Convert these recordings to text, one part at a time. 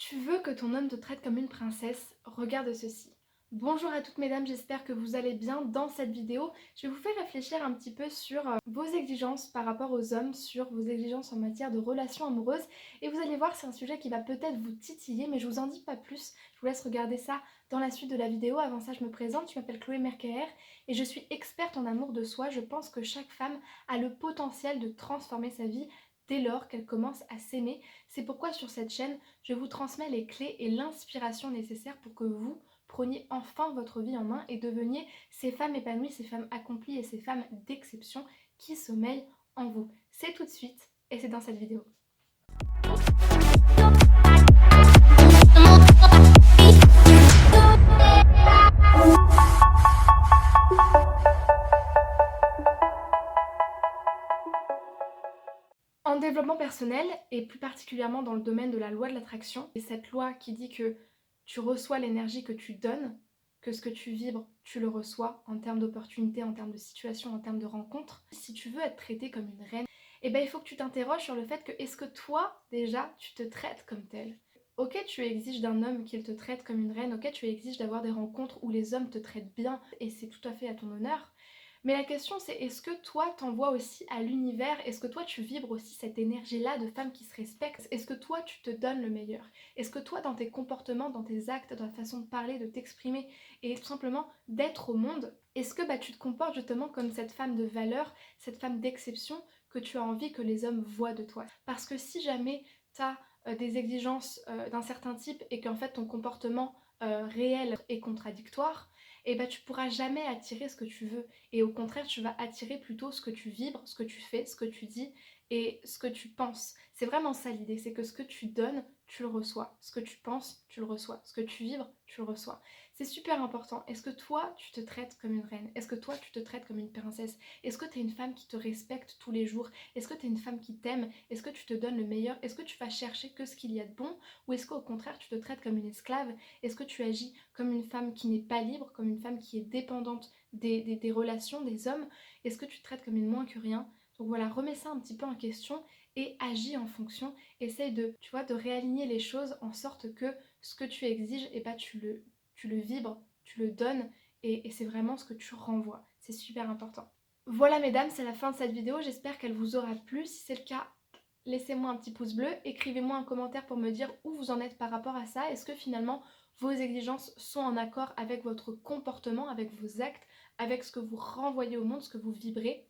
Tu veux que ton homme te traite comme une princesse? Regarde ceci. Bonjour à toutes mesdames, j'espère que vous allez bien. Dans cette vidéo, je vais vous faire réfléchir un petit peu sur vos exigences par rapport aux hommes, sur vos exigences en matière de relations amoureuses. Et vous allez voir, c'est un sujet qui va peut-être vous titiller, mais je vous en dis pas plus. Je vous laisse regarder ça dans la suite de la vidéo. Avant ça, je me présente, je m'appelle Chloé Mercaer et je suis experte en amour de soi. Je pense que chaque femme a le potentiel de transformer sa vie dès lors qu'elle commence à s'aimer. C'est pourquoi sur cette chaîne, je vous transmets les clés et l'inspiration nécessaires pour que vous preniez enfin votre vie en main et deveniez ces femmes épanouies, ces femmes accomplies et ces femmes d'exception qui sommeillent en vous. C'est tout de suite et c'est dans cette vidéo. En développement personnel, et plus particulièrement dans le domaine de la loi de l'attraction, et cette loi qui dit que tu reçois l'énergie que tu donnes, que ce que tu vibres, tu le reçois en termes d'opportunités, en termes de situations, en termes de rencontres. Si tu veux être traitée comme une reine, eh ben, il faut que tu t'interroges sur le fait que est-ce que toi, déjà, tu te traites comme telle? Ok, tu exiges d'un homme qu'il te traite comme une reine, ok, tu exiges d'avoir des rencontres où les hommes te traitent bien, et c'est tout à fait à ton honneur. Mais la question c'est est-ce que toi t'envoies aussi à l'univers, est-ce que toi tu vibres aussi cette énergie-là de femme qui se respecte? Est-ce que toi tu te donnes le meilleur? Est-ce que toi dans tes comportements, dans tes actes, dans ta façon de parler, de t'exprimer et tout simplement d'être au monde, est-ce que tu te comportes justement comme cette femme de valeur, cette femme d'exception que tu as envie que les hommes voient de toi? Parce que si jamais tu as des exigences d'un certain type et qu'en fait ton comportement réel est contradictoire, et tu pourras jamais attirer ce que tu veux. Et au contraire, tu vas attirer plutôt ce que tu vibres, ce que tu fais, ce que tu dis et ce que tu penses. C'est vraiment ça l'idée, c'est que ce que tu donnes, tu le reçois. Ce que tu penses, tu le reçois. Ce que tu vibres, tu le reçois. C'est super important. Est-ce que toi, tu te traites comme une reine? Est-ce que toi, tu te traites comme une princesse? Est-ce que tu es une femme qui te respecte tous les jours? Est-ce que tu es une femme qui t'aime? Est-ce que tu te donnes le meilleur? Est-ce que tu vas chercher que ce qu'il y a de bon? Ou est-ce qu'au contraire, tu te traites comme une esclave? Est-ce que tu agis comme une femme qui n'est pas libre, comme une femme qui est dépendante des relations, des hommes? Est-ce que tu te traites comme une moins que rien? Donc voilà, remets ça un petit peu en question et agis en fonction. Essaye de, tu vois, de réaligner les choses en sorte que ce que tu exiges, tu le vibres, tu le donnes et c'est vraiment ce que tu renvoies. C'est super important. Voilà mesdames, c'est la fin de cette vidéo. J'espère qu'elle vous aura plu. Si c'est le cas, laissez-moi un petit pouce bleu, écrivez-moi un commentaire pour me dire où vous en êtes par rapport à ça. Est-ce que finalement vos exigences sont en accord avec votre comportement, avec vos actes, avec ce que vous renvoyez au monde, ce que vous vibrez,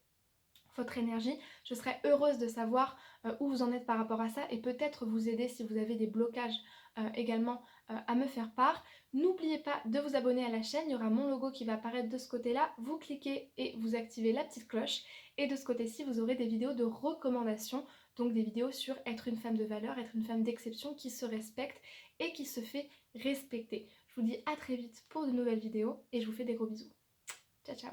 votre énergie? Je serais heureuse de savoir où vous en êtes par rapport à ça et peut-être vous aider si vous avez des blocages également à me faire part. N'oubliez pas de vous abonner à la chaîne, il y aura mon logo qui va apparaître de ce côté-là. Vous cliquez et vous activez la petite cloche. Et de ce côté-ci, vous aurez des vidéos de recommandations, donc des vidéos sur être une femme de valeur, être une femme d'exception qui se respecte et qui se fait respecter. Je vous dis à très vite pour de nouvelles vidéos et je vous fais des gros bisous. Ciao ciao.